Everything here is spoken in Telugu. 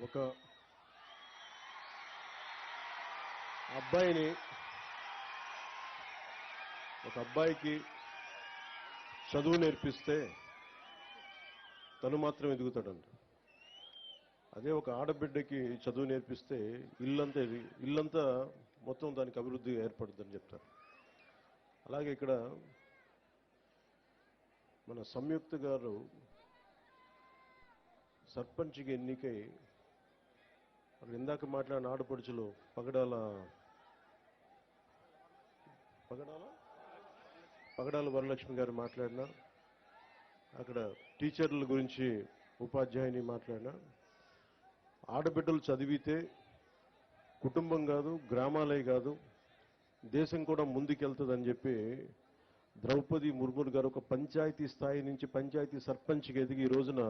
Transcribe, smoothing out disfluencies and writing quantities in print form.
ఒక అబ్బాయికి చదువు నేర్పిస్తే తను మాత్రం ఎదుగుతాడంట. అదే ఒక ఆడబిడ్డకి చదువు నేర్పిస్తే ఇల్లంతా మొత్తం దానికి అభివృద్ధి ఏర్పడుతుందని చెప్తారు. అలాగే ఇక్కడ మన సంయుక్త గారు సర్పంచ్కి ఎన్నికై ఇందాక మాట్లాడిన ఆడపడుచులు పగడాల వరలక్ష్మి గారు మాట్లాడినా, అక్కడ టీచర్ల గురించి ఉపాధ్యాయుని మాట్లాడినా, ఆడబిడ్డలు చదివితే కుటుంబం కాదు, గ్రామాలే కాదు, దేశం కూడా ముందుకెళ్తుందని చెప్పి ద్రౌపది ముర్ము గారు ఒక పంచాయతీ స్థాయి నుంచి పంచాయతీ సర్పంచ్కి ఎదిగి ఈ రోజున